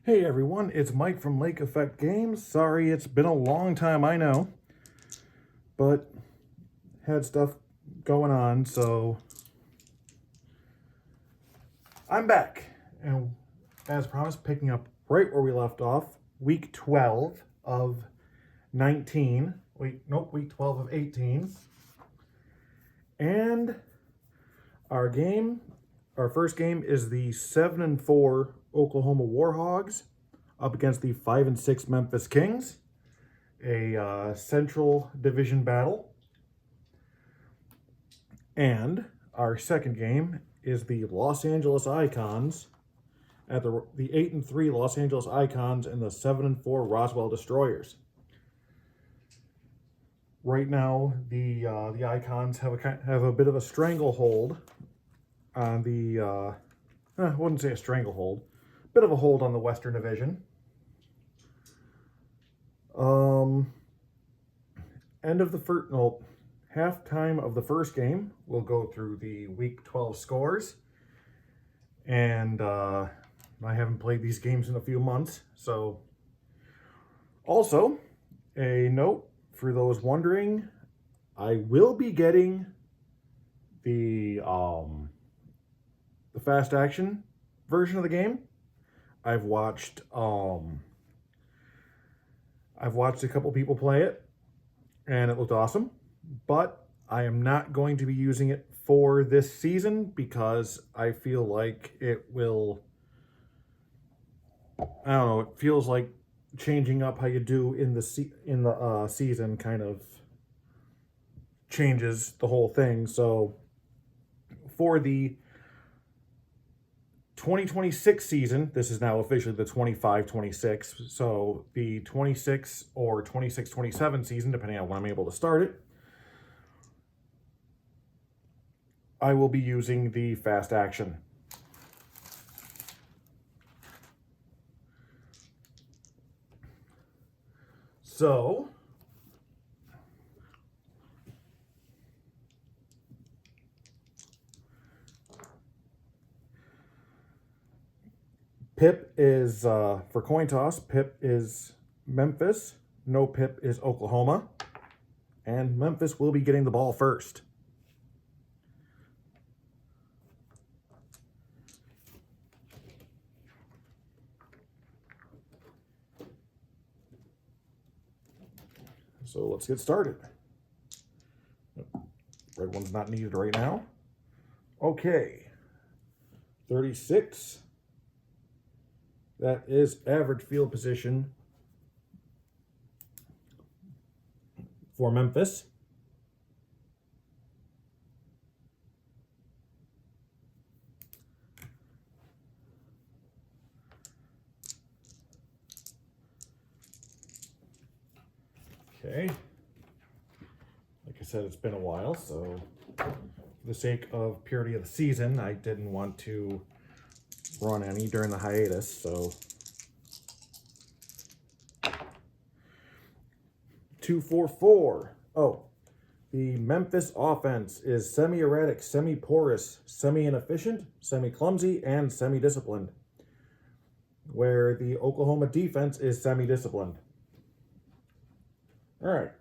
Hey everyone, it's Mike from Lake Effect Games. Sorry, it's been a long time, I know, but had stuff going on, so I'm back. And as promised, picking up right where we left off, week 12 of 19. Week 12 of 18. And our first game is the 7-4 Oklahoma WarHogs up against the 5-6 Memphis Kings, a Central Division battle. And our second game is the Los Angeles Icons at the 8-3 Los Angeles Icons and the 7-4 Roswell Destroyers. Right now, the Icons have a bit of a stranglehold on the I wouldn't say a stranglehold, bit of a hold on the Western Division. Halftime of the first game, we'll go through the Week 12 scores. And I haven't played these games in a few months, so. Also, a note for those wondering, I will be getting the fast action version of the game. I've watched a couple people play it, and it looked awesome. But I am not going to be using it for this season because I feel like it will. I don't know. It feels like changing up how you do in the season kind of changes the whole thing. So for the 2026 season, this is now officially the 25-26. So the 26 or 26-27 season, depending on when I'm able to start it, I will be using the fast action. So Pip is, for coin toss, Pip is Memphis. No Pip is Oklahoma. And Memphis will be getting the ball first. So let's get started. Red one's not needed right now. Okay. 36. That is average field position for Memphis. Okay. Like I said, it's been a while, so for the sake of purity of the season, I didn't want to run any during the hiatus, so 2-4-4. Oh, the Memphis offense is semi-erratic, semi-porous, semi-inefficient, semi-clumsy, and semi-disciplined, where the Oklahoma defense is semi-disciplined. All right.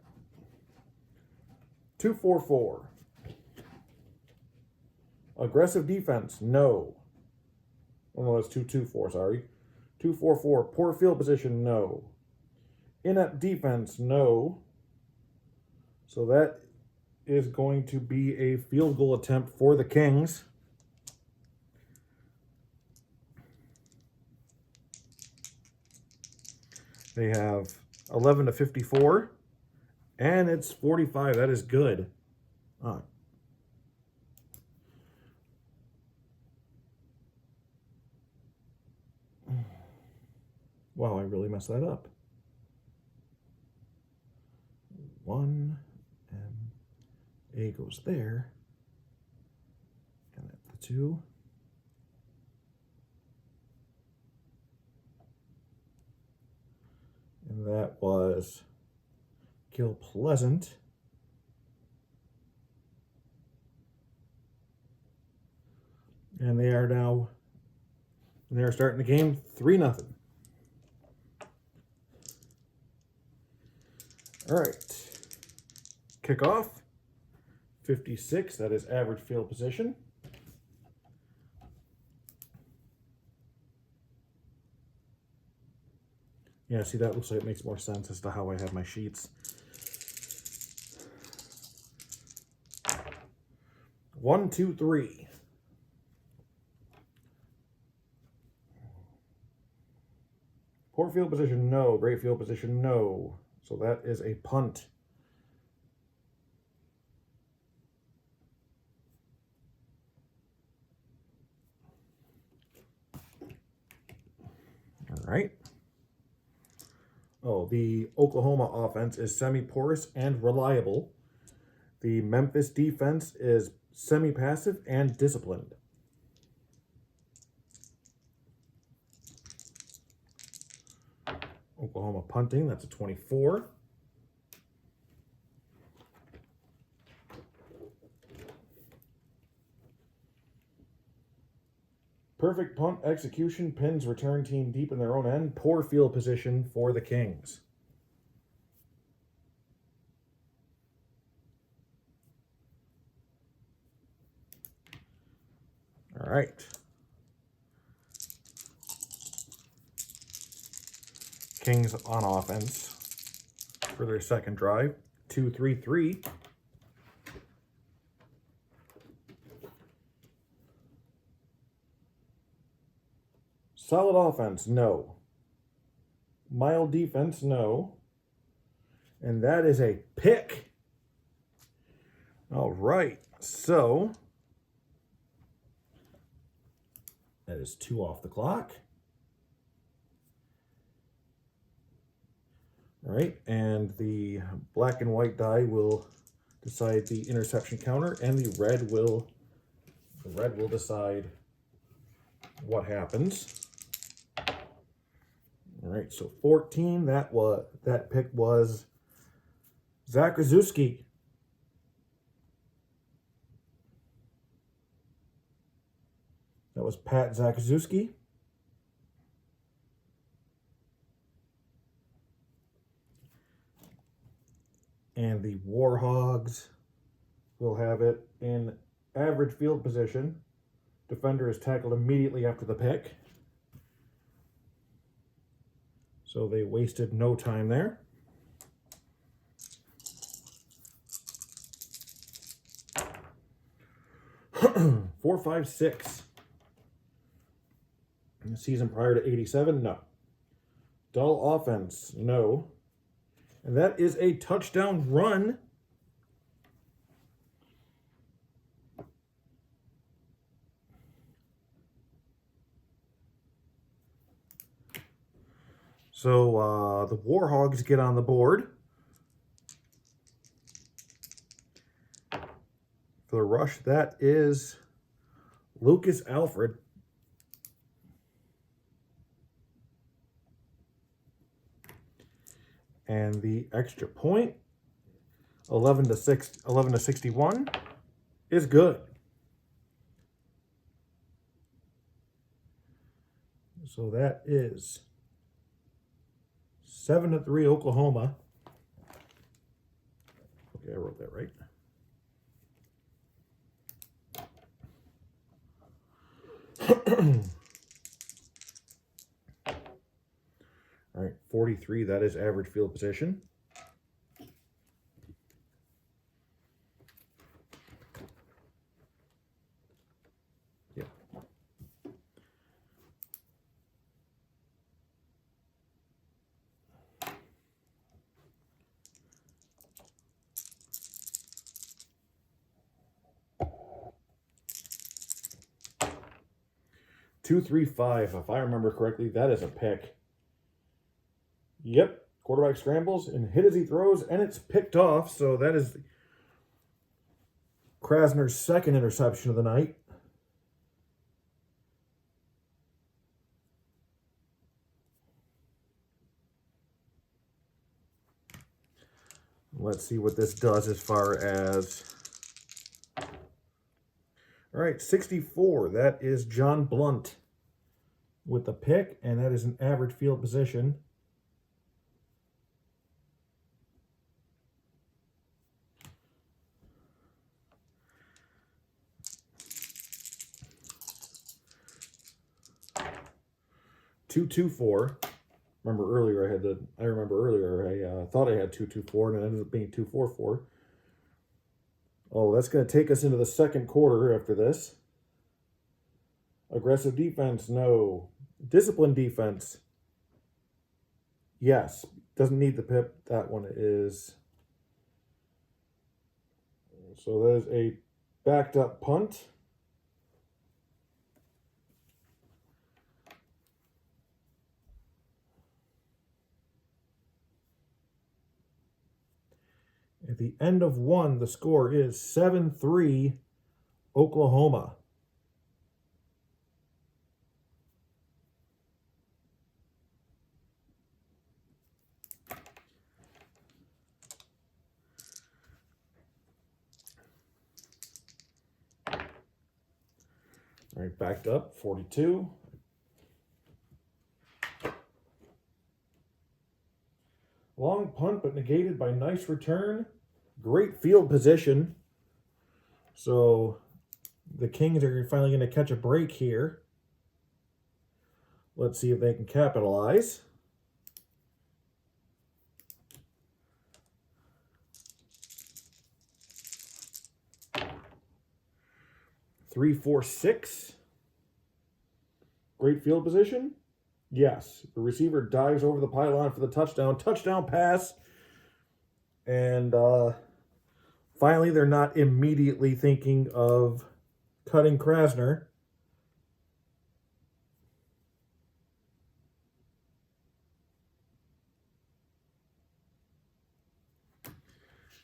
2-4-4. Aggressive defense, no. Oh, no, that's 2-2-4, sorry. 2-4-4. Poor field position, no. Inept defense, no. So that is going to be a field goal attempt for the Kings. They have 11-54. And it's 45. That is good. Wow, I really messed that up. 1, and A goes there. And at the 2. And that was Kill Pleasant. And they are starting the game 3-0. All right. Kickoff. 56, that is average field position. Yeah, see, that looks like it makes more sense as to how I have my sheets. 1, 2, 3. Poor field position, no. Great field position, no. So that is a punt. All right. Oh, the Oklahoma offense is semi-porous and reliable. The Memphis defense is semi-passive and disciplined. Oklahoma punting, that's a 24. Perfect punt execution pins return team deep in their own end. Poor field position for the Kings. All right. Kings on offense for their second drive. 2, 3, 3. Solid offense, no. Mild defense, no. And that is a pick. All right, so that is 2 off the clock. All right, and the black and white die will decide the interception counter, and the red will decide what happens. All right, so 14, that pick was Zach Krasuski. That was Pat Zakrzewski. And the WarHogs will have it in average field position. Defender is tackled immediately after the pick. So they wasted no time there. Four, 5, 6. In the season prior to 87, no. Dull offense, no. And that is a touchdown run. So the WarHogs get on the board. For the rush, that is Lucas Alfred. And the extra point, 11 to 61, is good. So that is 7-3 Oklahoma. Okay, I wrote that right. All right, 43, that is average field position. Yeah. Two, 3, 5. If I remember correctly, that is a pick. Yep, quarterback scrambles and hit as he throws, and it's picked off. So that is Krasner's second interception of the night. Let's see what this does as far as... All right, 64. That is John Blunt with the pick, and that is an average field position. 224. I remember earlier I thought I had 224 and it ended up being 244. Oh, that's going to take us into the second quarter after this. Aggressive defense, no. Disciplined defense, yes. Doesn't need the pip. That one is. So that is a backed up punt. At the end of one, the score is 7-3 Oklahoma. All right, backed up, 42. Long punt, but negated by nice return. Great field position. So the Kings are finally going to catch a break here. Let's see if they can capitalize. Three, 4, 6. Great field position. Yes. The receiver dives over the pylon for the touchdown. Touchdown pass. And finally, they're not immediately thinking of cutting Krasner.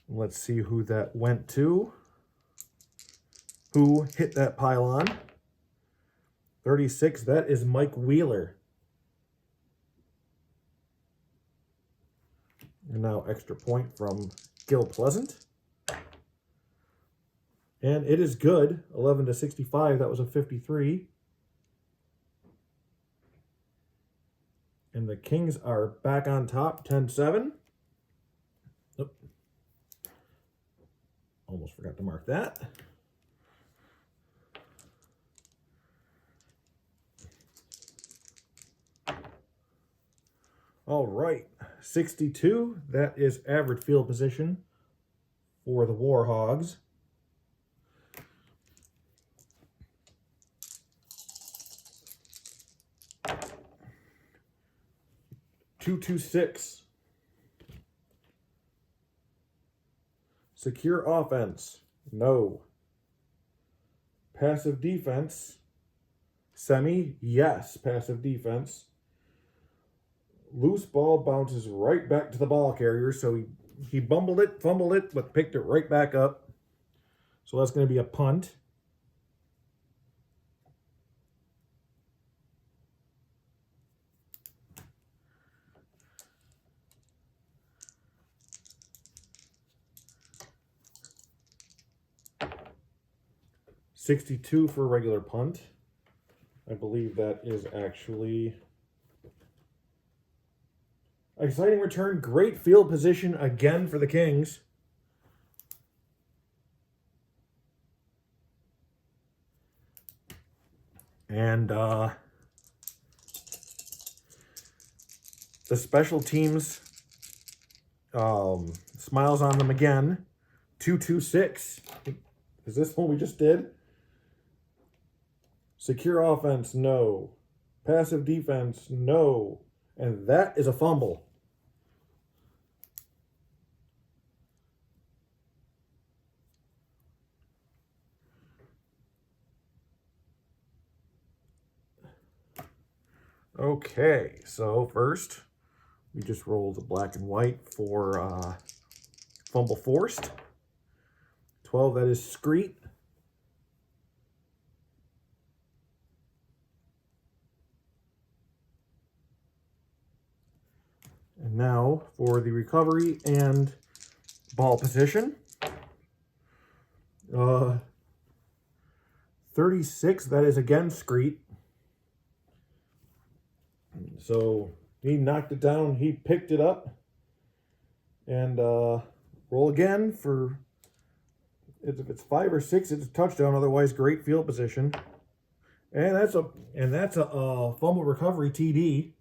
Let's see who that went to. Who hit that pylon? 36, that is Mike Wheeler. And now extra point from Gil Pleasant. And it is good, 11-65, that was a 53. And the Kings are back on top, 10-7. Oh. Almost forgot to mark that. All right, 62. That is average field position for the WarHogs. Two, 2-6. Secure offense, no. Passive defense, semi, yes. Passive defense. Loose ball bounces right back to the ball carrier, so he fumbled it, but picked it right back up. So that's going to be a punt. $62 for a regular punt. I believe that is actually exciting return. Great field position again for the Kings. And the special teams smiles on them again. 2-2-6. Is this what we just did? Secure offense, no. Passive defense, no. And that is a fumble. Okay, so first, we just rolled the black and white for fumble forced. 12, that is Screet. And now for the recovery and ball position. 36, that is again Screet. So he knocked it down, he picked it up. And roll again for, if it's 5 or 6, it's a touchdown. Otherwise, great field position. And that's a fumble recovery TD.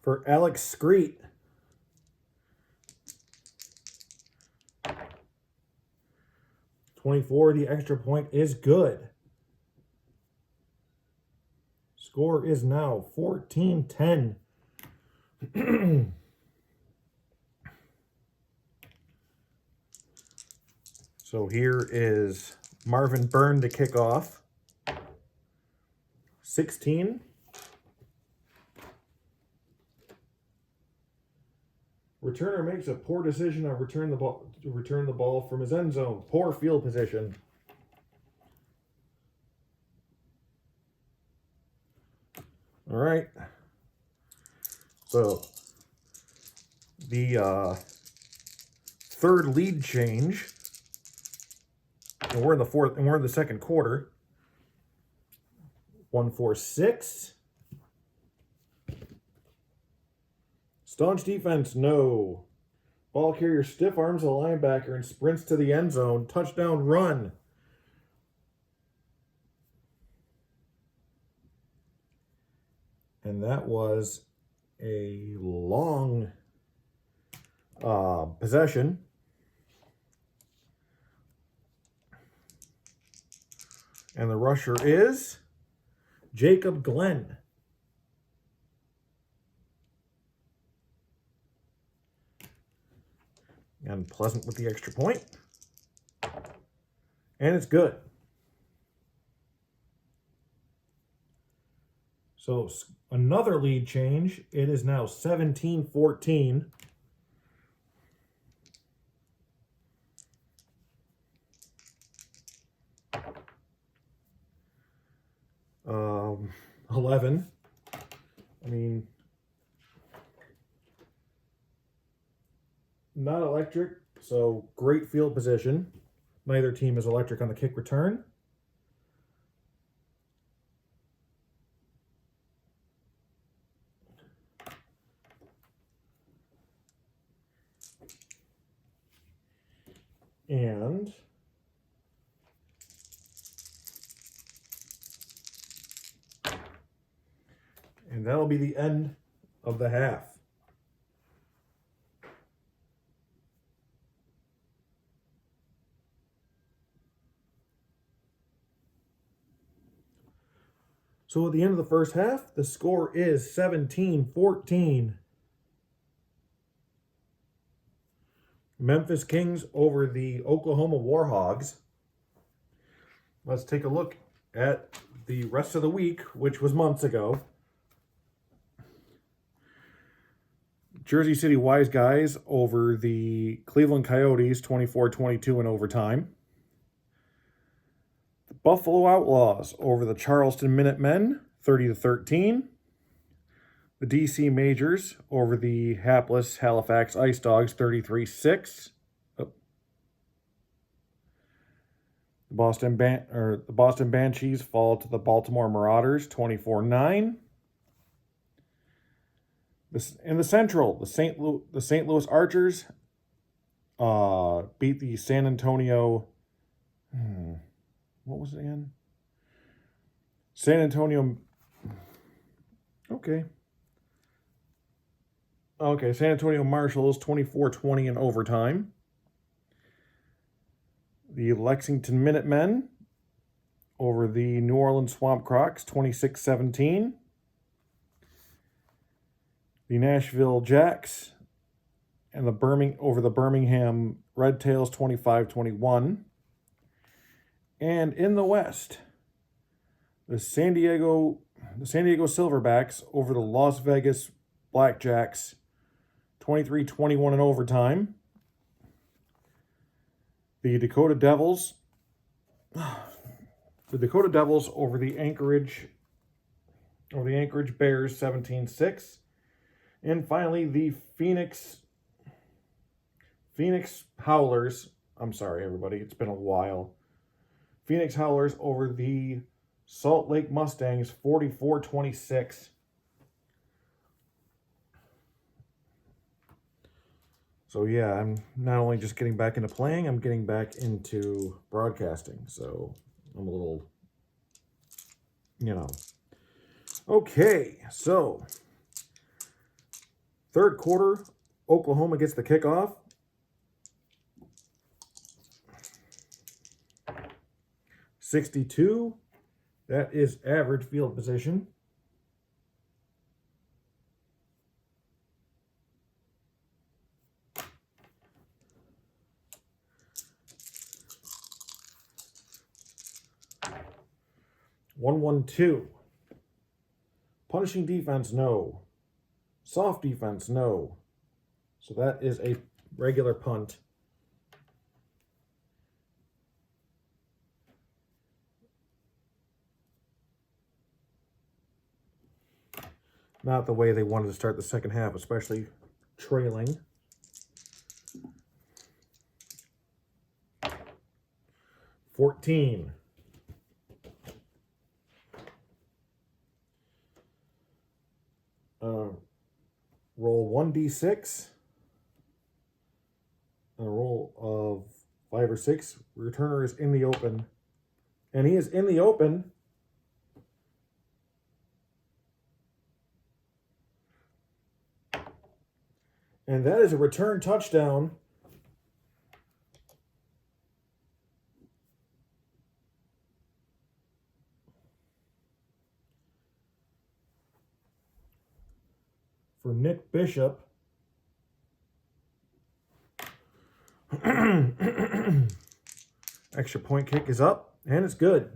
For Alex Screet. .24, the extra point is good. Score is now 14-10. So here is Marvin Byrne to kick off. 16. Returner makes a poor decision to return the ball from his end zone. Poor field position. All right. So the third lead change, and we're in the fourth, and we're in the second quarter. 1-4-6. Staunch defense, no. Ball carrier stiff arms a linebacker and sprints to the end zone. Touchdown run. And that was a long possession. And the rusher is Jacob Glenn. And Pleasant with the extra point. And it's good. So another lead change. It is now 17-14. 11. I mean, not electric, so great field position. Neither team is electric on the kick return. And that'll be the end of the half. So at the end of the first half, the score is 17-14. Memphis Kings over the Oklahoma WarHogs. Let's take a look at the rest of the week, which was months ago. Jersey City Wise Guys over the Cleveland Coyotes, 24-22 in overtime. The Buffalo Outlaws over the Charleston Minutemen, 30-13. The DC Majors over the hapless Halifax Ice Dogs, 33-6. The Boston Banshees fall to the Baltimore Marauders, 24-9. In the Central, the St. Louis Archers beat the San Antonio. What was it again? San Antonio. Okay, San Antonio Marshals, 24-20 in overtime. The Lexington Minutemen over the New Orleans Swamp Crocs, 26-17. The Nashville Jacks and over the Birmingham Red Tails, 25-21. And in the West, the San Diego Silverbacks over the Las Vegas Blackjacks, 23-21 in overtime. The Dakota Devils over the Anchorage Bears, 17-6. And finally, the Phoenix Howlers. I'm sorry, everybody. It's been a while. Phoenix Howlers over the Salt Lake Mustangs, 44-26. So yeah, I'm not only just getting back into playing, I'm getting back into broadcasting. So I'm a little, you know. Okay, so third quarter, Oklahoma gets the kickoff. .62, that is average field position. .112. Punishing defense, no. Soft defense, no. So that is a regular punt. Not the way they wanted to start the second half, especially trailing. .14. Roll 1d6. A roll of 5 or 6. Returner is in the open. And he is in the open. And that is a return touchdown. For Nick Bishop. Extra point kick is up, and it's good.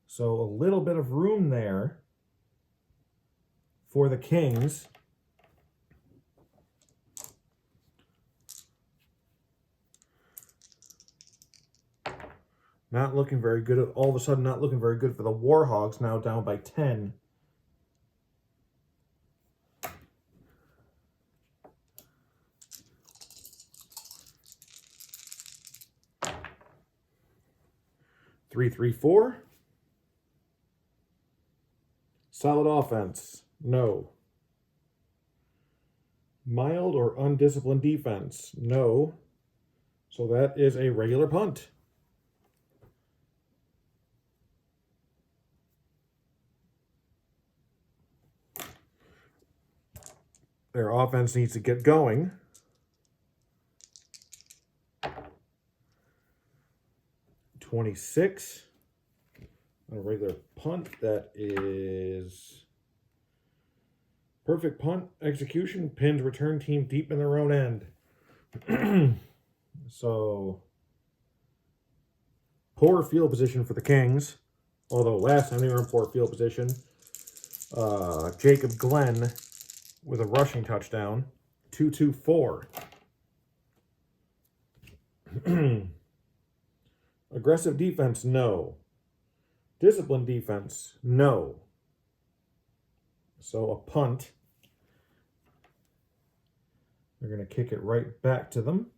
So a little bit of room there for the Kings. Not looking very good. All of a sudden, not looking very good for the WarHogs, now down by 10. .334. Solid offense, no. Mild or undisciplined defense, no. So that is a regular punt. Their offense needs to get going. .26. A regular punt. That is perfect punt execution. Pins return team deep in their own end. So poor field position for the Kings. Although last time they were in poor field position. Jacob Glenn with a rushing touchdown. .224. Aggressive defense, no. Disciplined defense, no. So a punt. They're going to kick it right back to them.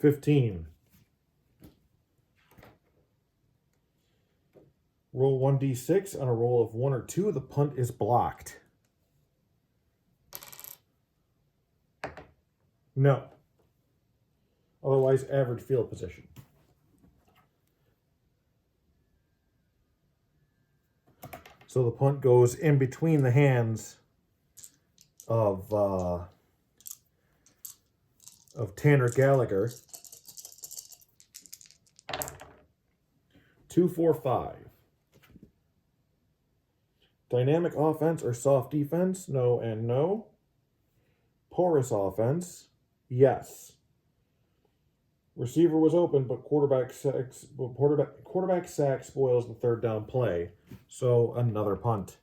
.15. Roll 1d6. On a roll of 1 or 2, the punt is blocked. No. Otherwise, average field position. So the punt goes in between the hands of Tanner Gallagher. .245. Dynamic offense or soft defense? No and no. Porous offense? Yes. Receiver was open, but quarterback sack spoils the third down play. So another punt.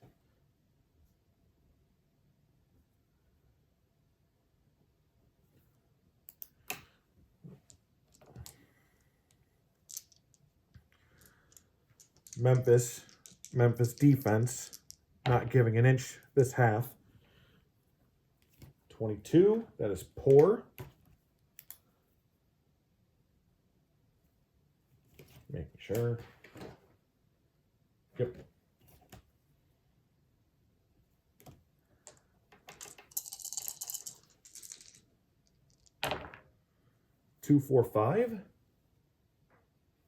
Memphis defense not giving an inch this half. 22, that is poor. Making sure. Yep. Two, 4, 5.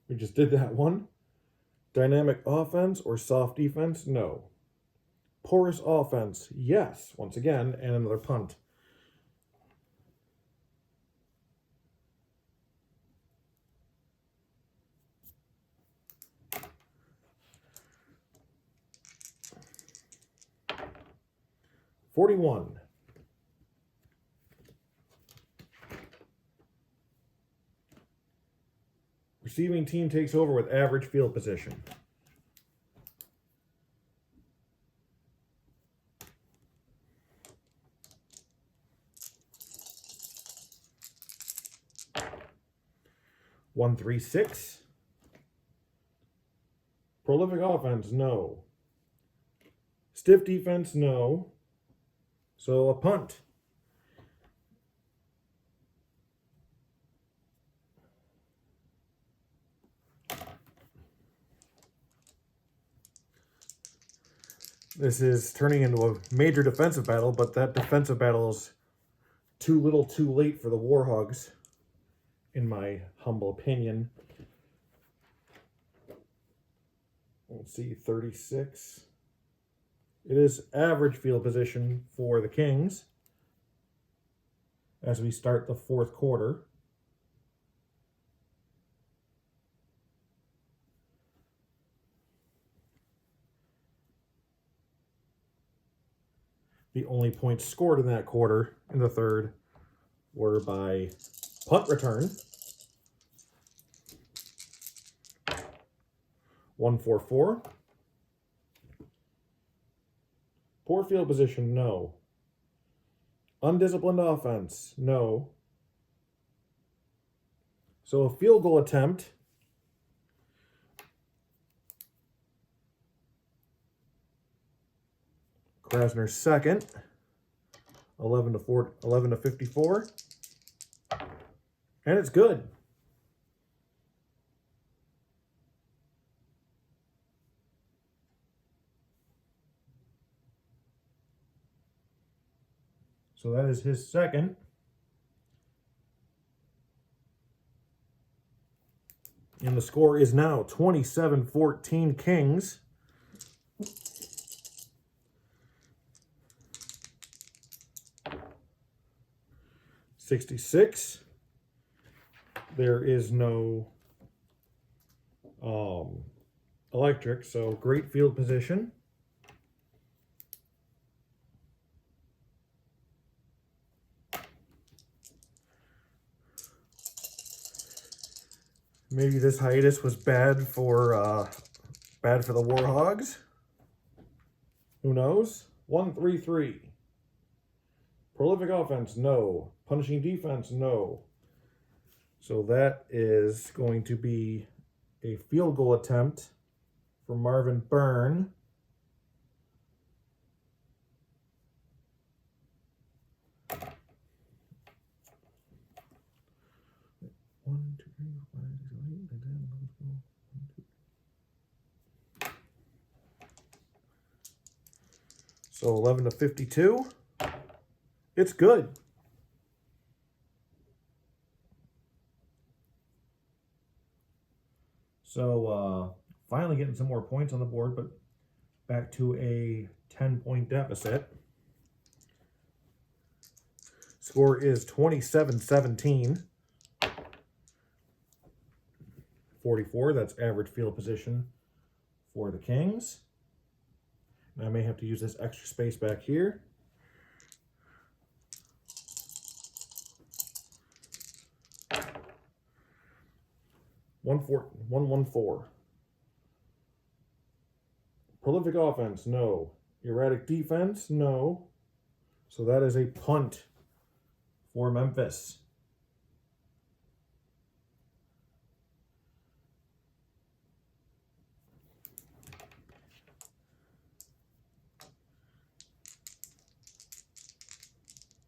We just did that one. Dynamic offense or soft defense? No. Porous offense? Yes. Once again, and another punt. $41. Receiving team takes over with average field position. One, 3, 6. Prolific offense, no. Stiff defense, no. So a punt. This is turning into a major defensive battle, but that defensive battle is too little too late for the WarHogs, in my humble opinion. Let's see, 36. It is average field position for the Kings as we start the fourth quarter. The only points scored in that quarter, in the third, were by punt return. 1, 4, 4. Poor field position, no. Undisciplined offense, no. So a field goal attempt. Krasner's second. 11 to 54. And it's good. So that is his second. And the score is now 27-14 Kings. $66. There is no electric, so great field position. Maybe this hiatus was bad for the WarHogs. Who knows? 1, 3, 3. Prolific offense, no. Punishing defense, no. So that is going to be a field goal attempt for Marvin Byrne. So 11 to 52. It's good. So finally getting some more points on the board, but back to a 10-point deficit. Score is 27-17. 44, that's average field position for the Kings. And I may have to use this extra space back here. One, 4. Prolific offense, no. Erratic defense, no. So that is a punt for Memphis.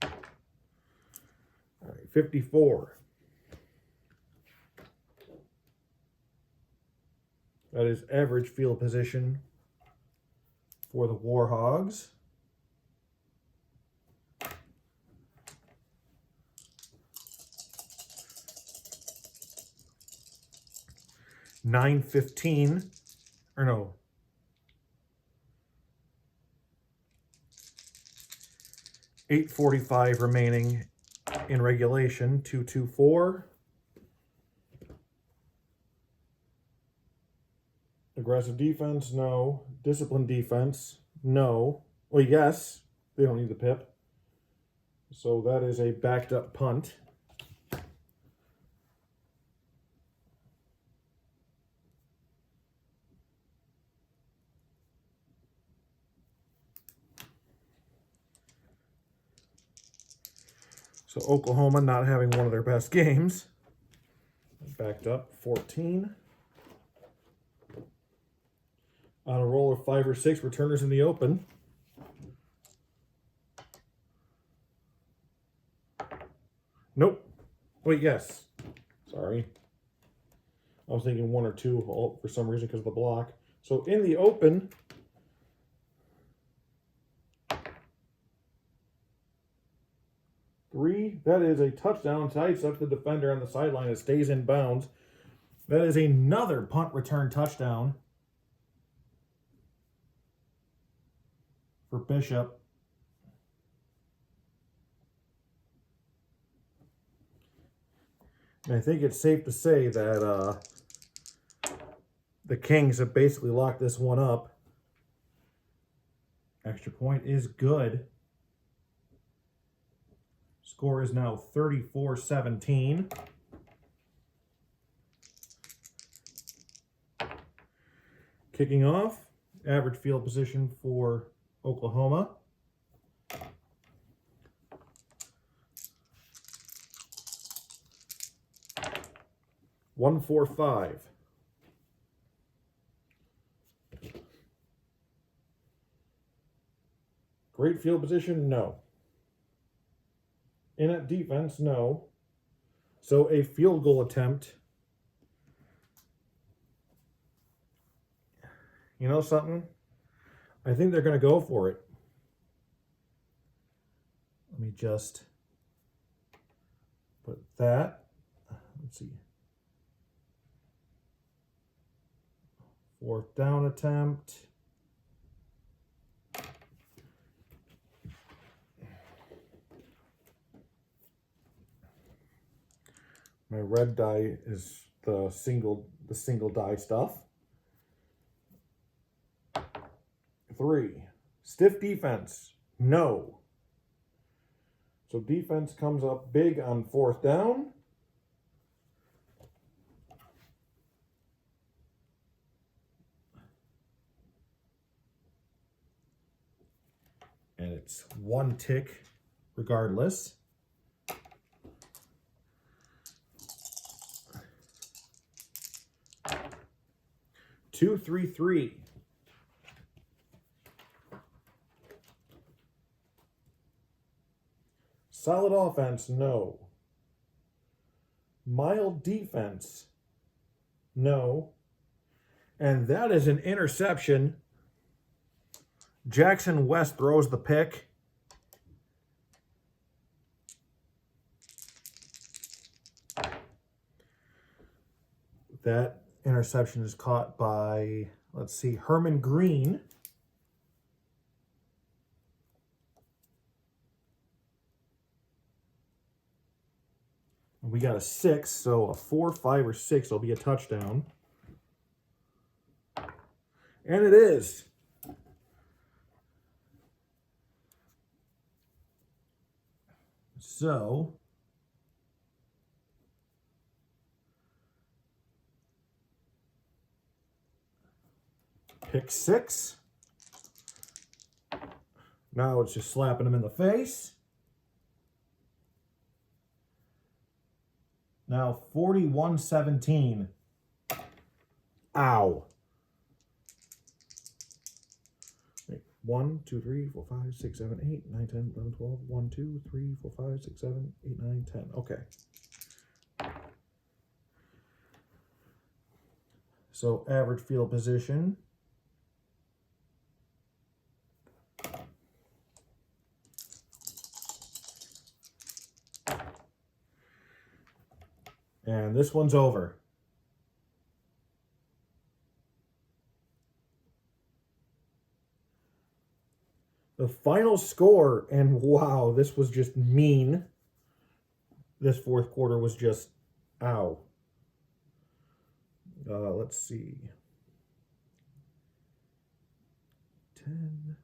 All right, 54. That is average field position for the WarHogs. $9.15, or no, $8.45 remaining in regulation. 2-2-4. Aggressive defense, no. Disciplined defense, no. Well, yes, they don't need the pip. So that is a backed up punt. So Oklahoma not having one of their best games. Backed up 14. On a roll of 5 or 6 returners in the open. Nope. Wait, yes. Sorry. I was thinking 1 or 2 for some reason because of the block. So in the open, three. That is a touchdown. Tights up the defender on the sideline. It stays in bounds. That is another punt return touchdown for Bishop. And I think it's safe to say that the Kings have basically locked this one up. Extra point is good. Score is now 34-17. Kicking off, average field position for Oklahoma. $145. Great field position, no. Inept defense, no. So a field goal attempt. You know something? I think they're going to go for it. Let me just put that. Let's see. 4th down attempt. My red die is the single die stuff. 3. Stiff defense. No. So defense comes up big on 4th down. And it's 1 tick regardless. Two, 3-3. Solid offense, no. Mild defense, no. And that is an interception. Jackson West throws the pick. That interception is caught by, let's see, Herman Green. We got a 6, so a 4, 5, or 6 will be a touchdown. And it is. So pick 6. Now it's just slapping him in the face. Now 41-17. Ow. 1, 2, 3, 4, 5, 6, 7, 8, 9, 10, 11, 12. 1, 2, 3, 4, 5, 6, 7, 8, 9, 10. Okay. So average field position. And this one's over. The final score, and wow, this was just mean. This fourth quarter was just, ow. Let's see. 10.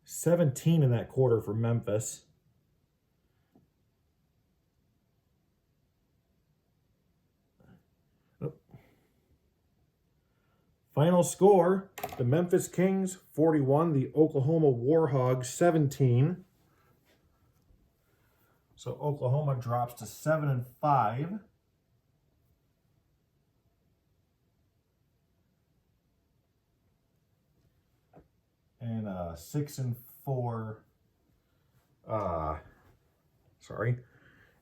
17 in that quarter for Memphis. Final score, the Memphis Kings 41, the Oklahoma WarHogs 17. So Oklahoma drops to 7-5. And 6-4. A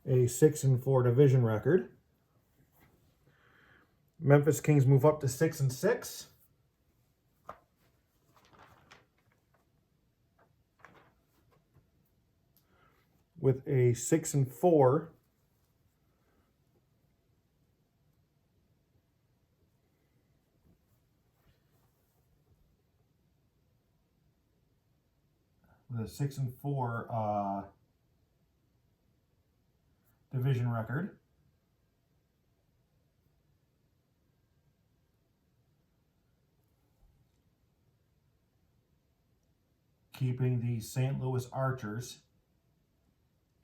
6-4 division record. Memphis Kings move up to 6-6. With a 6-4. With a 6-4 division record. Keeping the St. Louis Archers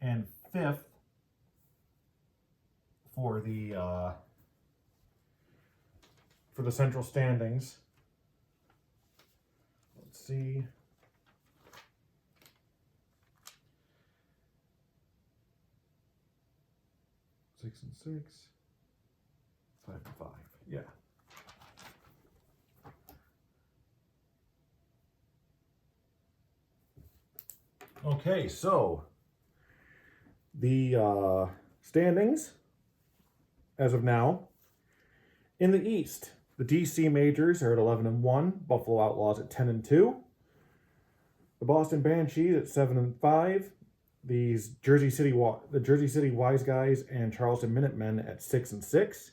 and 5th for the central standings. Let's see. 6-6, 5-5. Yeah. Okay, so the standings as of now. In the East, the DC Majors are at 11-1, Buffalo Outlaws at 10-2, the Boston Banshees at 7-5, the Jersey City Wise Guys and Charleston Minutemen at 6-6,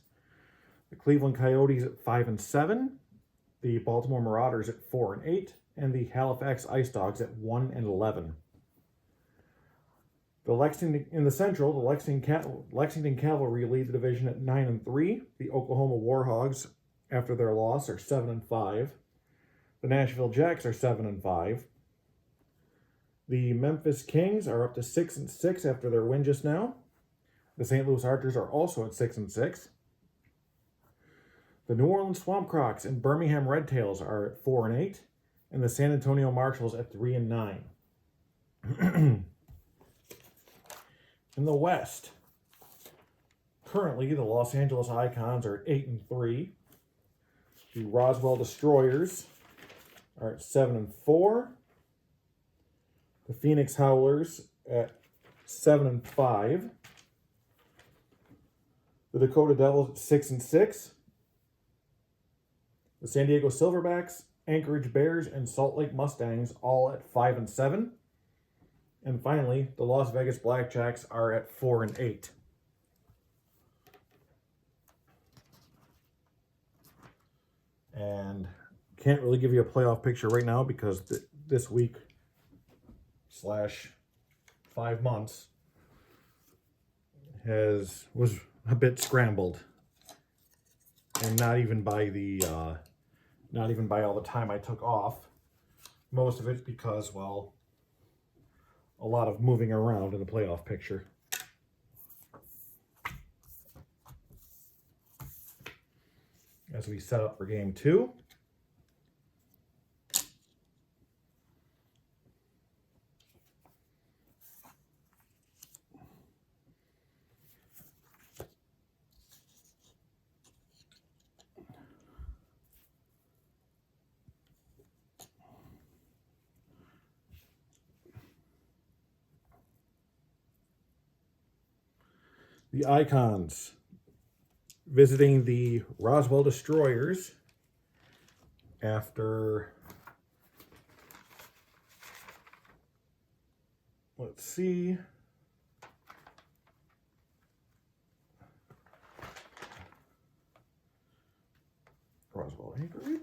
the Cleveland Coyotes at 5-7, the Baltimore Marauders at 4-8, and the Halifax Ice Dogs at 1-11. In the Central, the Lexington Cavalry lead the division at 9-3. The Oklahoma WarHogs, after their loss, are 7-5. The Nashville Jacks are 7-5. The Memphis Kings are up to 6-6 after their win just now. The St. Louis Archers are also at 6-6. The New Orleans Swamp Crocs and Birmingham Red Tails are at 4-8, and the San Antonio Marshals at 3-9. In the West, currently the Los Angeles Icons are at 8-3. The Roswell Destroyers are at 7-4. The Phoenix Howlers at 7-5. The Dakota Devils at 6-6. The San Diego Silverbacks, Anchorage Bears, and Salt Lake Mustangs all at 5-7. And finally, the Las Vegas Blackjacks are at 4-8. And can't really give you a playoff picture right now because this week / 5 months was a bit scrambled, and not even by all the time I took off. Most of it's because, well, a lot of moving around in the playoff picture. As we set up for game 2. The Icons visiting the Roswell Destroyers after, let's see, Roswell Anchorage.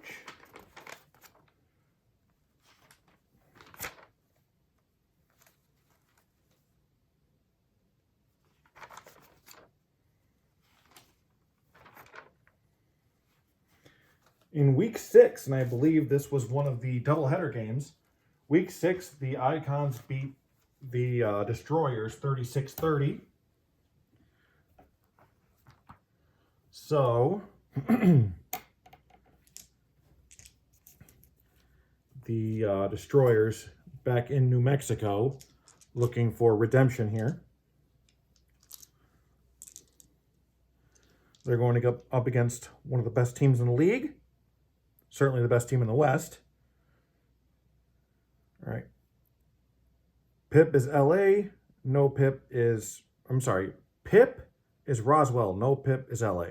In week 6, and I believe this was one of the doubleheader games, week 6, the Icons beat the Destroyers 36-30. So, the Destroyers back in New Mexico looking for redemption here. They're going to go up against one of the best teams in the league. Certainly the best team in the West. All right. Pip is LA. No Pip is, I'm sorry. Pip is Roswell. No Pip is LA.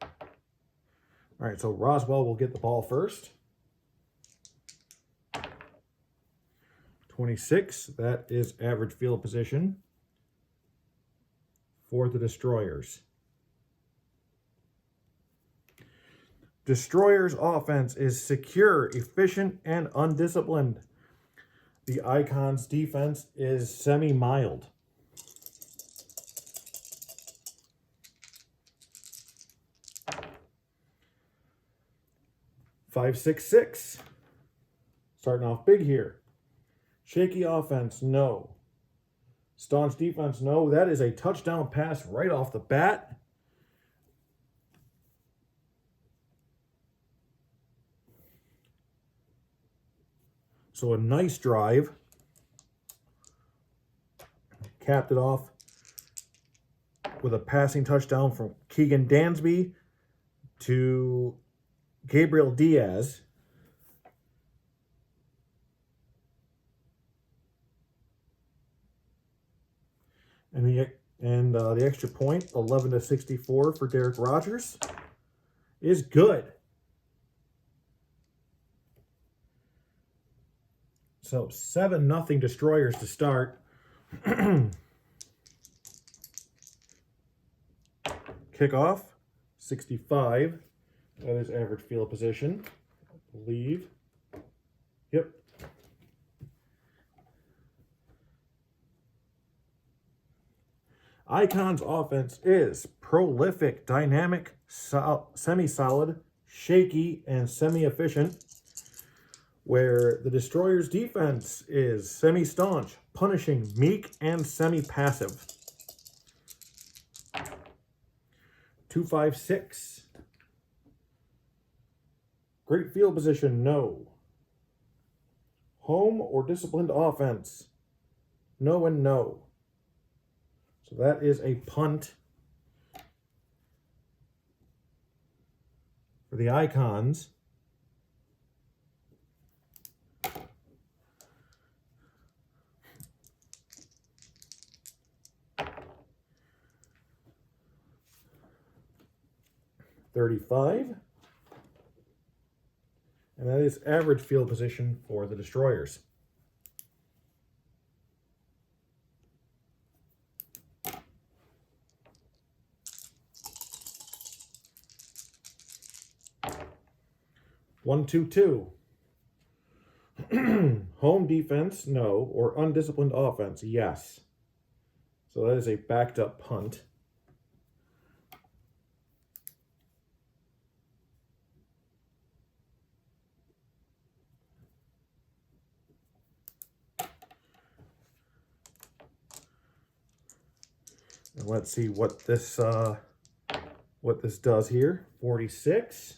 All right, so Roswell will get the ball first. 26, that is average field position for the Destroyers. Destroyers' offense is secure, efficient, and undisciplined. The Icons' defense is semi-mild. Five, 6, 6. Starting off big here. Shaky offense, no. Staunch defense, no. That is a touchdown pass right off the bat. So a nice drive. Capped it off with a passing touchdown from Keegan Dansby to Gabriel Diaz. And the extra point, 11-64 for Derek Rogers, is good. So 7-0 Destroyers to start. Kickoff, 65. That is average field position, I believe. Yep. Icons offense is prolific, dynamic, semi-solid, shaky, and semi-efficient, where the Destroyers defense is semi-staunch, punishing, meek, and semi-passive. 2-5-6. Great field position, no. Home or disciplined offense, no and no. So that is a punt for the Icons. $35. And that is average field position for the Destroyers. One, 2-2. Home defense, no. Or undisciplined offense, yes. So that is a backed up punt. And let's see what this does here. 46.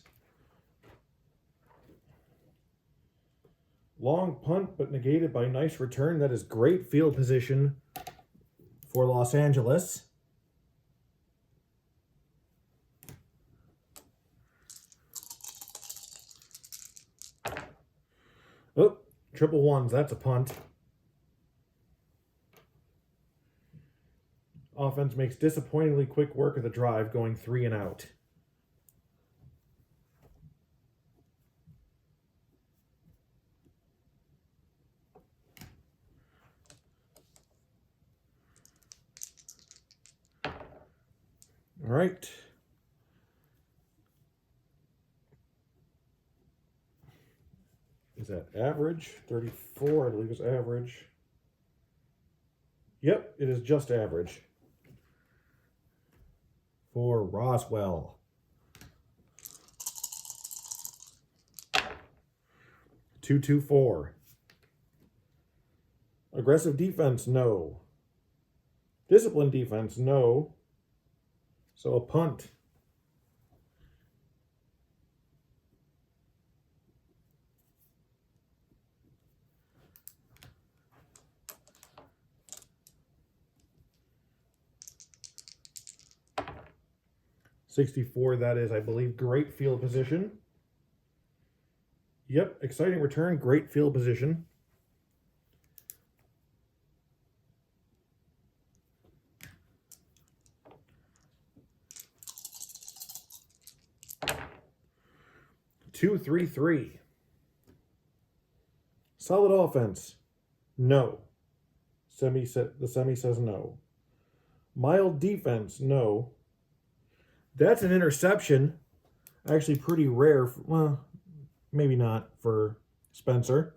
Long punt, but negated by nice return. That is great field position for Los Angeles. Oh, triple ones. That's a punt. Offense makes disappointingly quick work of the drive, going 3 and out. All right. Is that average? 34, I believe, is average. Yep, it is just average. For Roswell. 224. Aggressive defense, no. Disciplined defense, no. So a punt. $64, that is, I believe, great field position. Yep, exciting return, great field position. $233. Solid offense, no. The semi says no. Mild defense, no. That's an interception. Actually pretty rare. Well, maybe not for Spencer.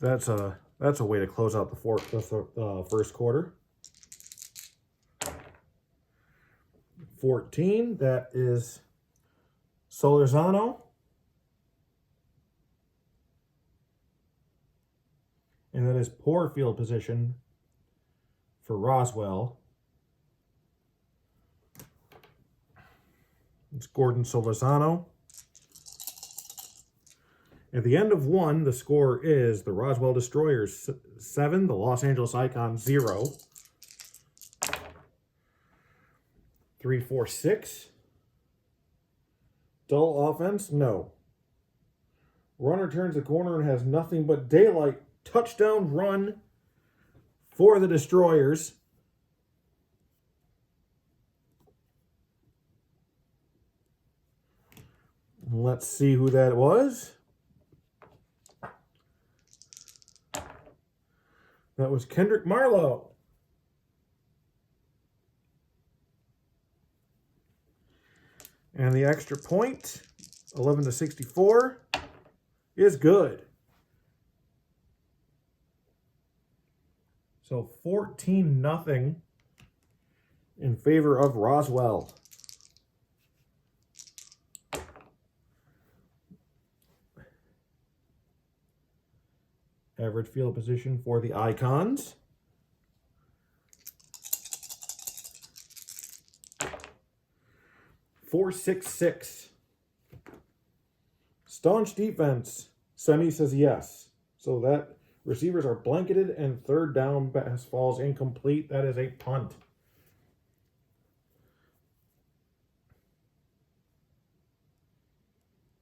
That's a way to close out the first quarter. 14, that is Solorzano. And that is poor field position for Roswell. It's Gordon Solorzano. At the end of 1, the score is the Roswell Destroyers 7, the Los Angeles Icons 0. 3, 4, 6. Dull offense? No. Runner turns the corner and has nothing but daylight. Touchdown run for the Destroyers. Let's see who that was. That was Kendrick Marlowe. And the extra point, 11-64, is good. So 14-0 in favor of Roswell. Average field position for the Icons. $466. Staunch defense. Semi says yes. So that receivers are blanketed and third down pass falls incomplete. That is a punt.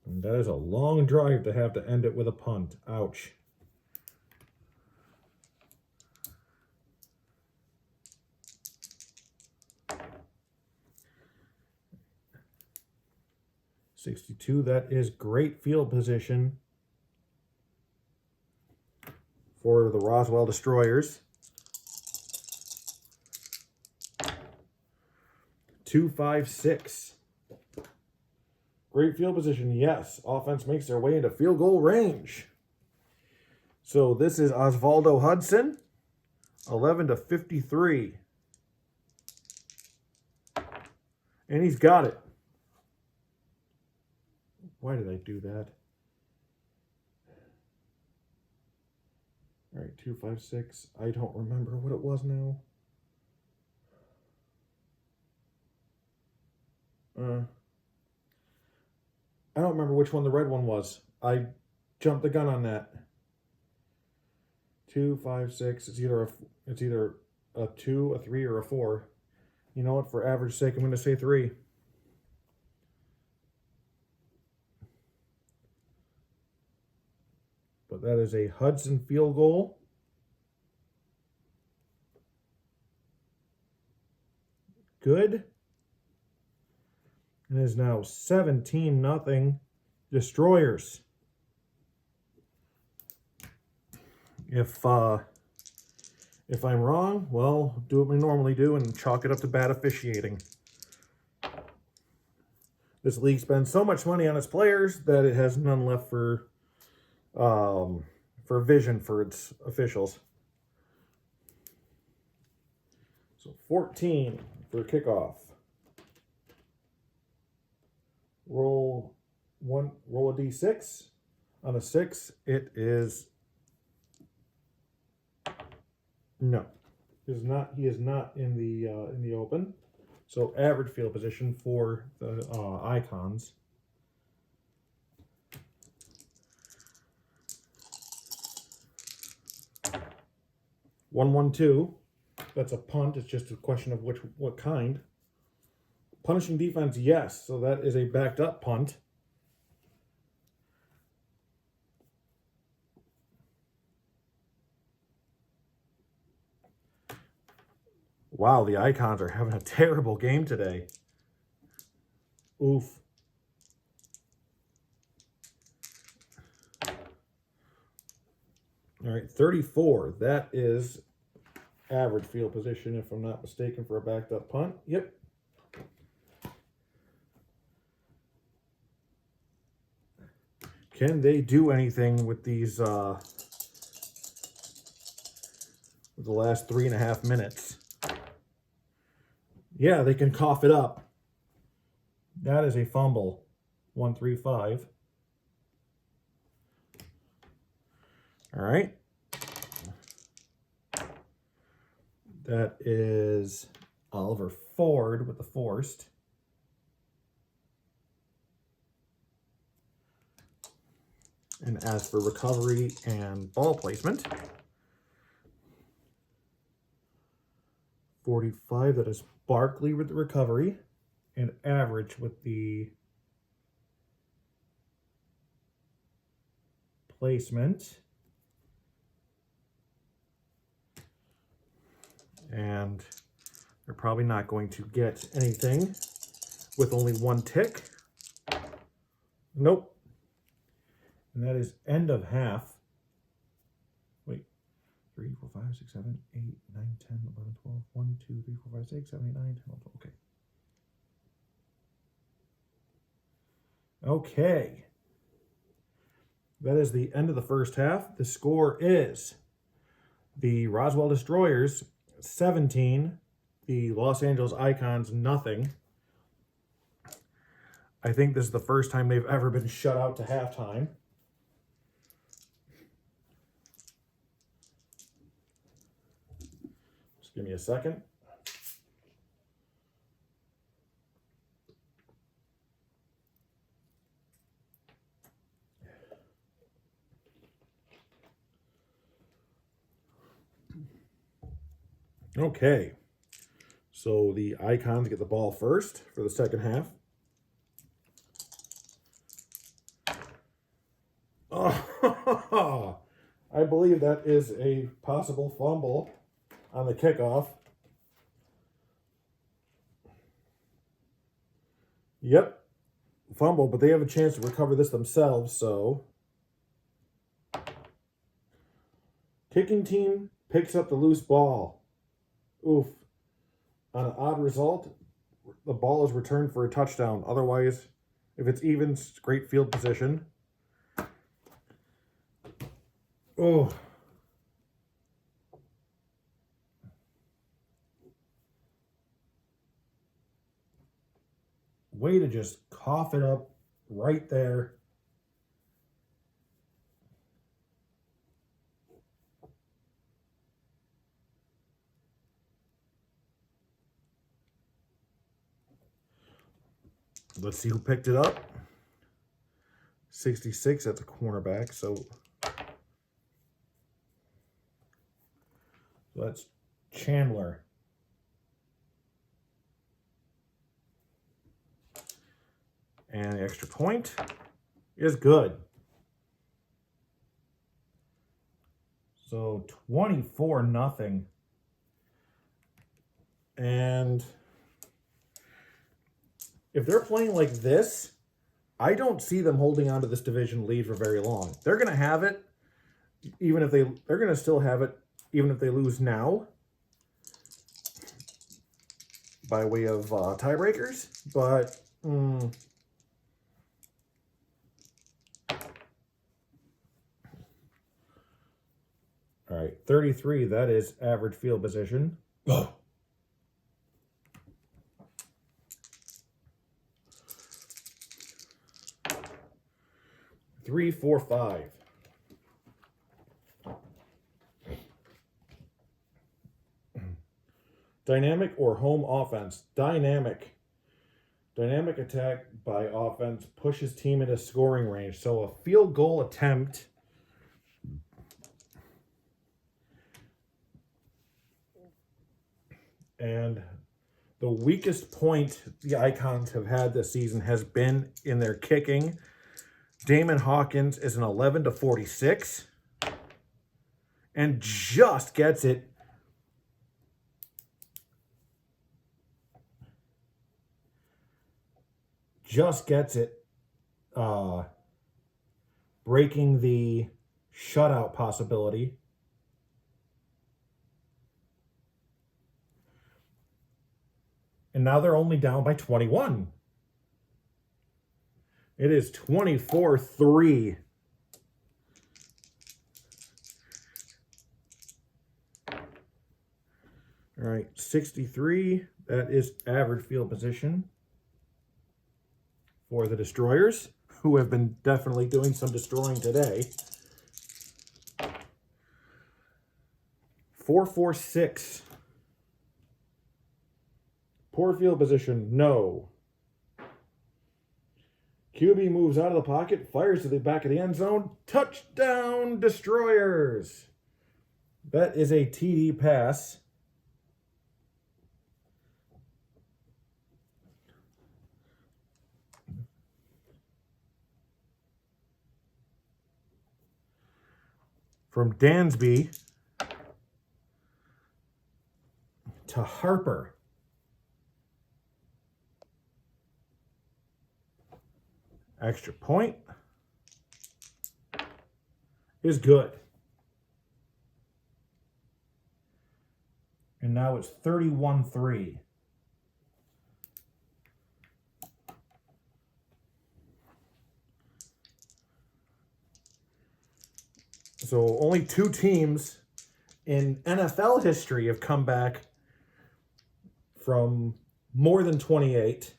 And that is a long drive to have to end it with a punt. Ouch. $62, that is great field position for the Roswell Destroyers. 256. Great field position, yes. Offense makes their way into field goal range. So this is Osvaldo Hudson, 11-53. And he's got it. Why did I do that? All right, 256. I don't remember what it was now. I don't remember which one the red one was. I jumped the gun on that. 256. It's either a 2, a 3, or a 4. You know what? For average sake, I'm going to say 3. But That is a Hudson field goal. Good. It is now 17-0 Destroyers. If I'm wrong, well, do what we normally do and chalk it up to bad officiating. This league spends so much money on its players that it has none left for vision for its officials. So 14 for kickoff. Roll a d6. On a 6, it is no. He is not in the open. So average field position for the icons. (1-1-2). That's a punt. It's just a question of what kind. Punishing defense, yes. So that is a backed up punt. Wow, the icons are having a terrible game today. Oof. All right, 34. That is average field position, if I'm not mistaken, for a backed up punt. Yep. Can they do anything with these, with the last 3.5 minutes? Yeah, they can cough it up. That is a fumble. 1-3-5. All right. That is Oliver Ford with the forced. And as for recovery and ball placement, 45, that is Barkley with the recovery, and average with the placement. And they're probably not going to get anything with only one tick. Nope. And that is end of half. Wait. 3, 4, 5, 6, 7, 8, 9, 10, 11, 12. 1, 2, 3, 4, 5, 6, 7, 8, 9, 10, 11, 12. Okay. Okay. That is the end of the first half. The score is the Roswell Destroyers 17, the Los Angeles Icons nothing. I think this is the first time they've ever been shut out to halftime. Just give me a second. Okay, so the Icons get the ball first for the second half. Oh, I believe that is a possible fumble on the kickoff. Yep, fumble, but they have a chance to recover this themselves, so. Kicking team picks up the loose ball. Oof. On an odd result, the ball is returned for a touchdown. Otherwise, if it's even, it's great field position. Oh. Way to just cough it up right there. Let's see who picked it up. 66, that's a cornerback, so that's Chandler. And the extra point is good. So 24-0. And if they're playing like this, I don't see them holding on to this division lead for very long. They're going to have it, even if they're going to still have it, even if they lose now, by way of tiebreakers. But all right, 33. That is average field position. Oh. 3, 4, 5. Dynamic or home offense? Dynamic. Dynamic attack by offense pushes team into scoring range. So a field goal attempt and the weakest point the Icons have had this season has been in their kicking. Damon Hawkins is an 11-46 and just gets it. Breaking the shutout possibility. And now they're only down by 21. It is 24-3. All right, 63. That is average field position for the Destroyers, who have been definitely doing some destroying today. 4-4-6. Poor field position, no. QB moves out of the pocket, fires to the back of the end zone. Touchdown, Destroyers. That is a TD pass. From Dansby to Harper. Extra point is good. And now it's 31-3. So only 2 teams in NFL history have come back from more than 28.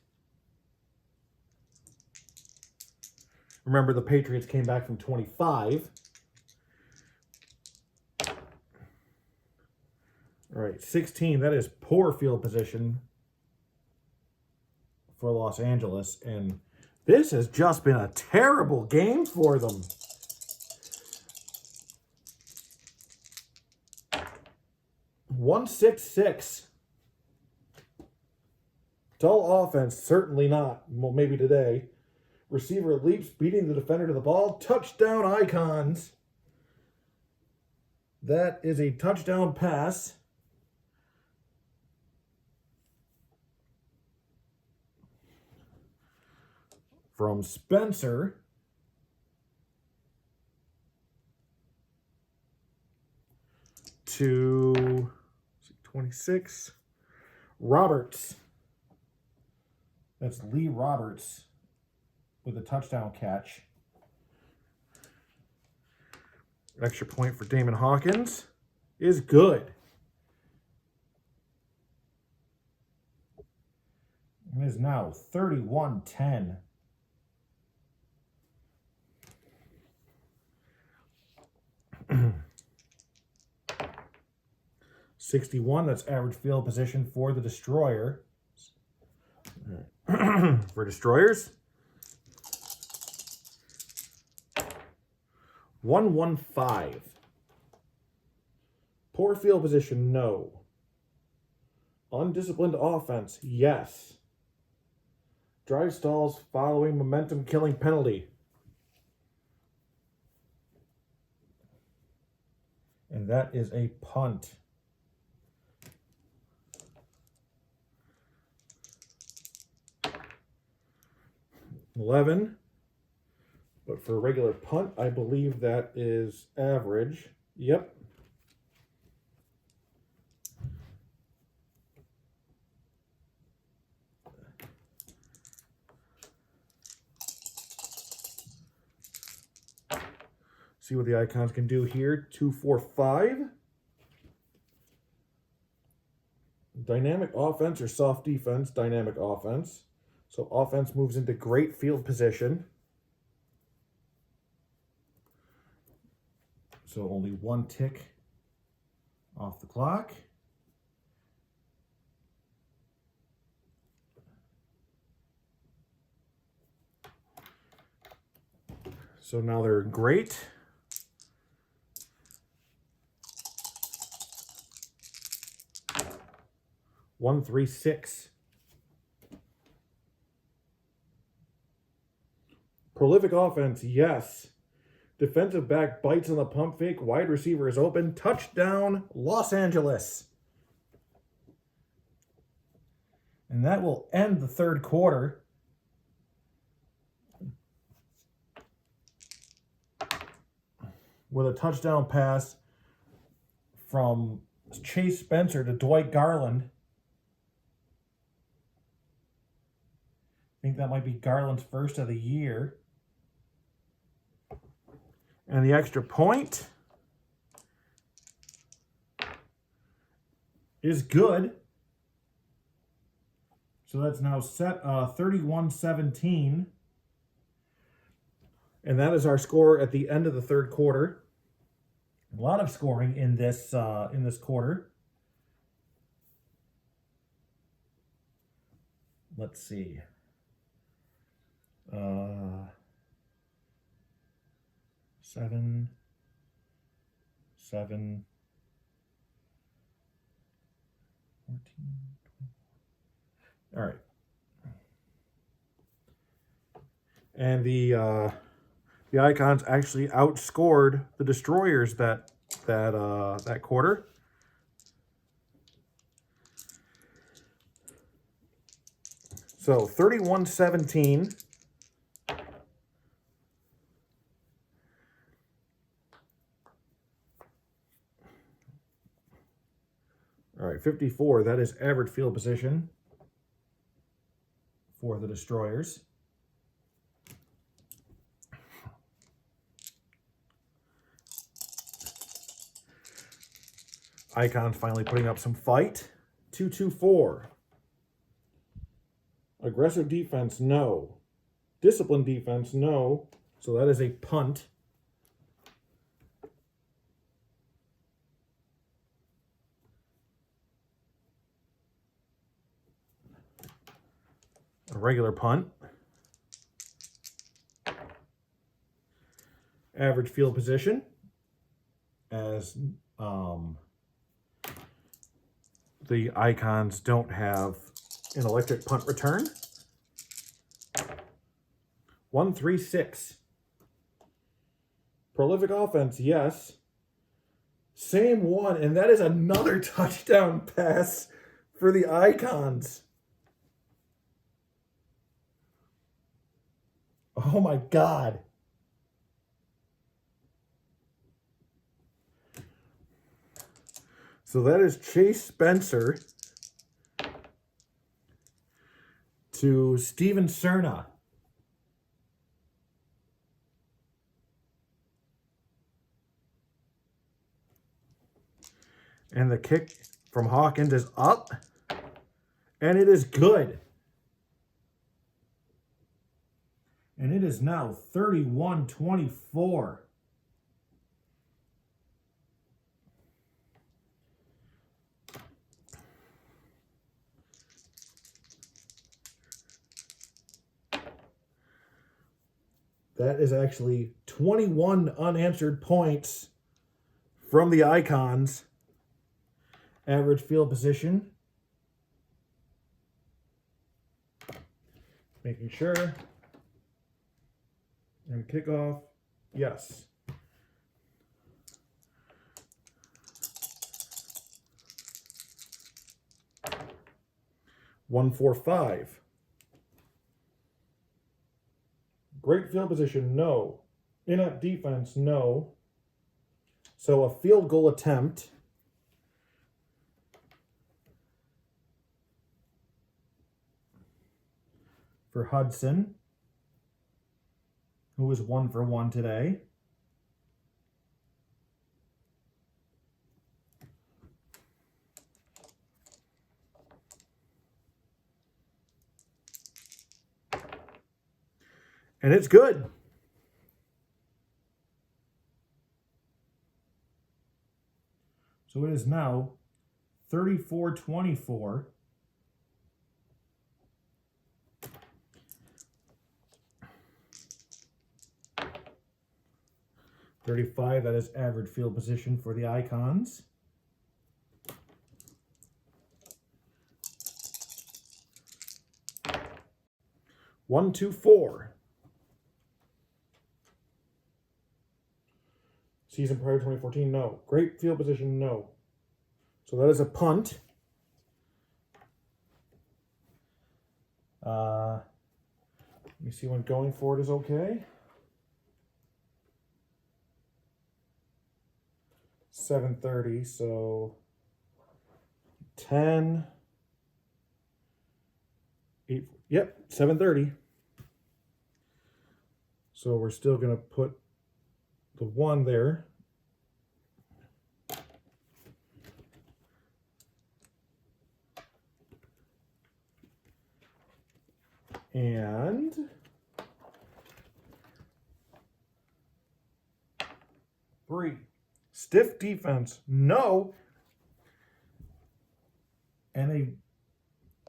Remember, the Patriots came back from 25. All right, 16. That is poor field position for Los Angeles. And this has just been a terrible game for them. 1-6-6. Dull offense, certainly not. Well, maybe today. Receiver leaps, beating the defender to the ball. Touchdown, Icons. That is a touchdown pass. From Spencer. To 26. Roberts. That's Lee Roberts with a touchdown catch. Extra point for Damon Hawkins is good. It is now 31-10. $61, that's average field position for the Destroyer. For Destroyers. 1-1-5. Poor field position, no. Undisciplined offense, yes. Drive stalls following momentum killing penalty. And that is a punt. $11. But for a regular punt, I believe that is average. Yep. See what the icons can do here. 2, 4, 5. Dynamic offense or soft defense. Dynamic offense. So offense moves into great field position. So only 1 tick off the clock. So now they're great. One, 3, 6. Prolific offense, yes. Defensive back bites on the pump fake. Wide receiver is open. Touchdown, Los Angeles. And that will end the third quarter. With a touchdown pass from Chase Spencer to Dwight Garland. I think that might be Garland's first of the year. And the extra point is good. So that's now set 31-17. And that is our score at the end of the third quarter. A lot of scoring in this quarter. Let's see. 7, 7, 14, 20. All right. And the Icons actually outscored the Destroyers that quarter. So 31-17. All right, 54, that is average field position for the Destroyers. Icons finally putting up some fight. 2-2-4. Aggressive defense, no. Disciplined defense, no. So that is a punt. A regular punt. Average field position as the Icons don't have an electric punt return. 1-3-6. Prolific offense, yes. Same one, and that is another touchdown pass for the Icons. Oh my God. So that is Chase Spencer to Steven Cerna. And the kick from Hawkins is up. And it is good. And it is now 31-24. That is actually 21 unanswered points from the Icons. Average field position. Making sure. And kickoff. Yes. 145. Great field position, no. Inept defense, no. So a field goal attempt. For Hudson, who was 1 for 1 today. And it's good. So it is now 34-24. .35, that is average field position for the Icons. One, two, four. Season prior to 2014, no. Great field position, no. So that is a punt. Let me see when going for it is okay. 7:30, so 10, 8, yep, 7:30. So we're still going to put the 1 there. And three. Stiff defense, no. And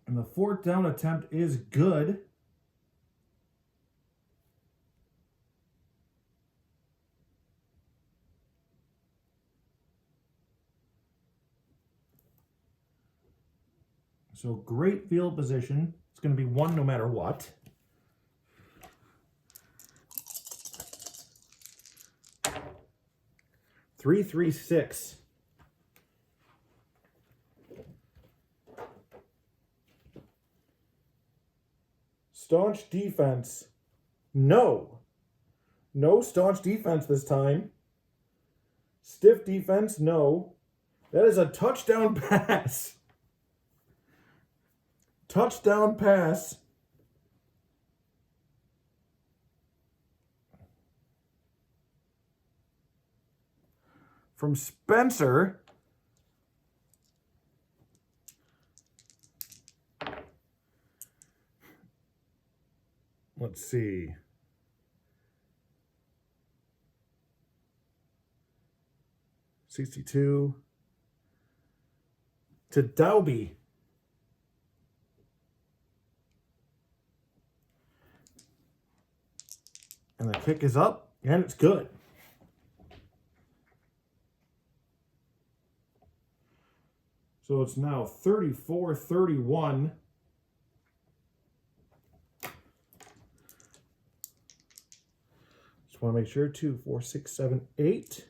the 4th down attempt is good. So great field position. It's going to be 1 no matter what. Three, 3, 6. Staunch defense. No. No staunch defense this time. Stiff defense. No. That is a touchdown pass. Touchdown pass. From Spencer. Let's see. $62 to Dalby. And the kick is up, and it's good. So it's now 34-31. Just want to make sure, 2, 4, 6, 7, 8.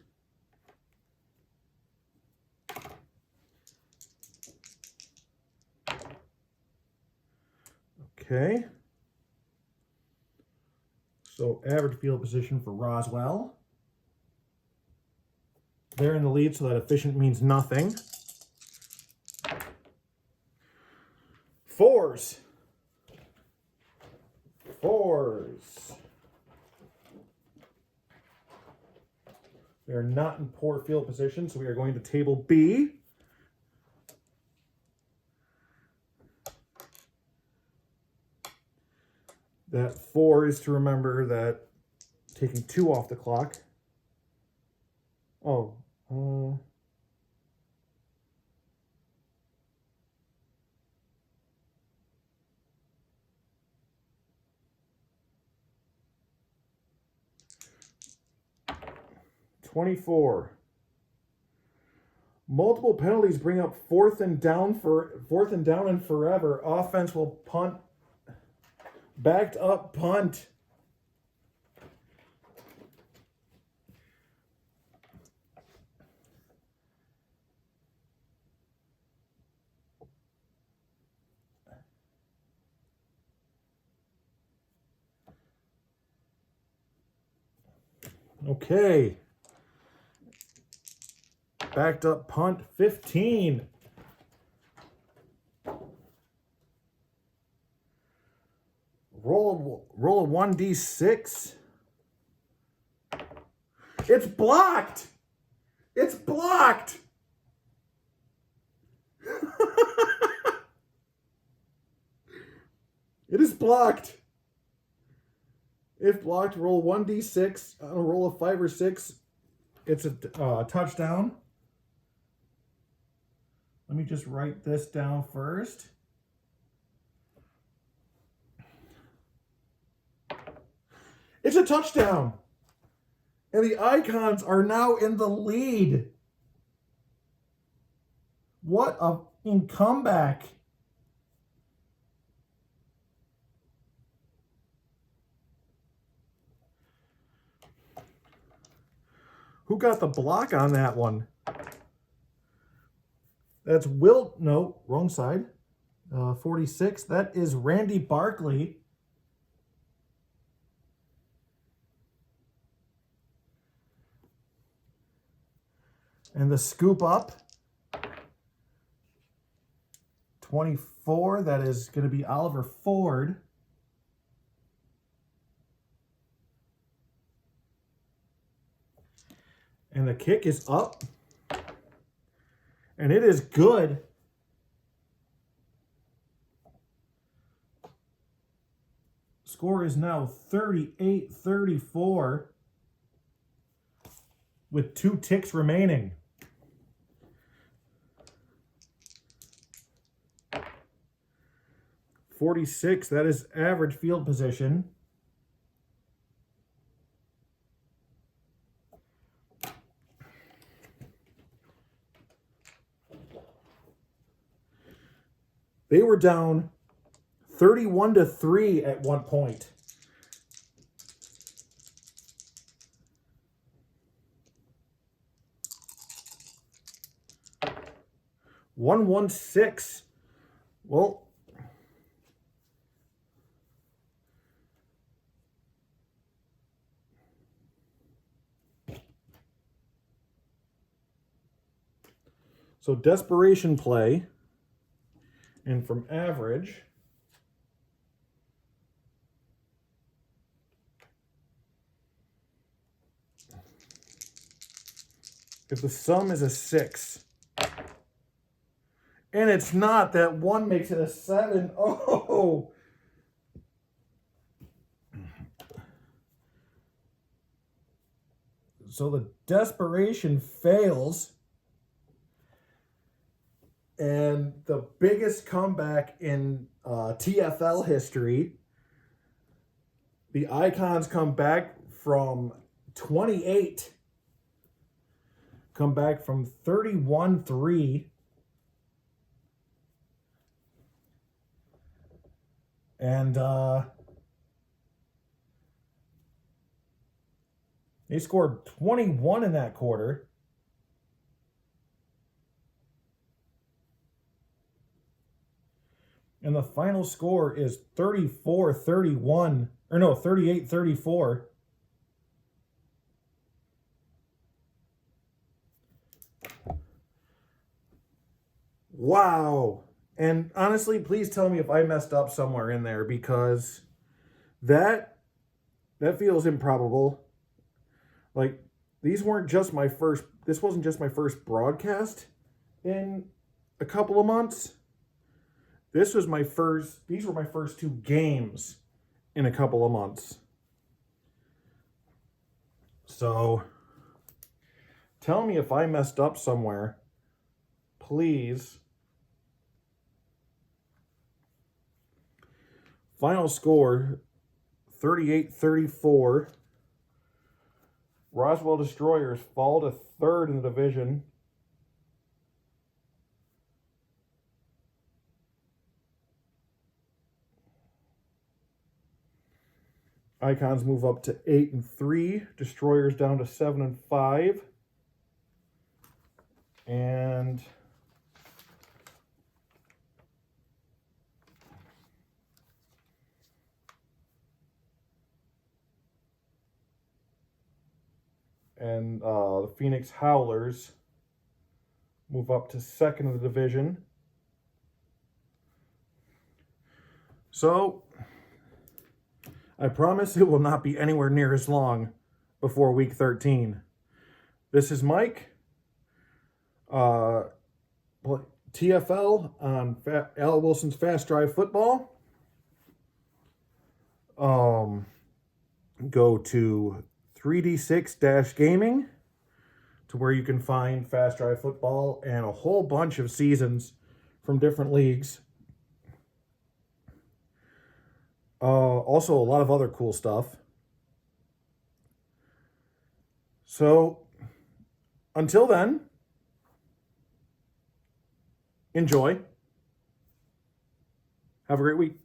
Okay. So average field position for Roswell. They're in the lead, so that efficient means nothing. 4s. 4s. We are not in poor field position, so we are going to table B. That 4 is to remember that taking 2 off the clock. Oh, 24. Multiple penalties bring up 4th and down and forever. Offense will punt. Backed up punt. Okay. Backed up punt 15. Roll a 1d6. It's blocked. It's blocked. It is blocked. If blocked, roll 1d6. On a roll of 5 or 6, it's a touchdown. Let me just write this down first. It's a touchdown. And the Icons are now in the lead. What a comeback. Who got the block on that one? That's no, wrong side. 46. That is Randy Barkley. And the scoop up. 24. That is going to be Oliver Ford. And the kick is up. And it is good. Score is now 38-34 with 2 ticks remaining. .46, that is average field position. They were down 31-3 at one point. .116. Well, so desperation play. And from average, if the sum is a 6, and it's not, that 1 makes it a 7. Oh! So the desperation fails. And the biggest comeback in TFL history, the Icons come back from 28, come back from 31-3. And they scored 21 in that quarter. And the final score is 38-34. Wow. And honestly, please tell me if I messed up somewhere in there, because that feels improbable. Like, this wasn't just my first broadcast in a couple of months. These were my first 2 games in a couple of months. So, tell me if I messed up somewhere, please. Final score, 38-34. Roswell Destroyers fall to 3rd in the division. Icons move up to 8-3. Destroyers down to 7-5. And and the Phoenix Howlers move up to second in the division. So, I promise it will not be anywhere near as long before week 13. This is Mike. TFL on Al Wilson's Fast Drive Football. Go to 3D6-Gaming to where you can find Fast Drive Football and a whole bunch of seasons from different leagues. Also, a lot of other cool stuff. So, until then, enjoy. Have a great week.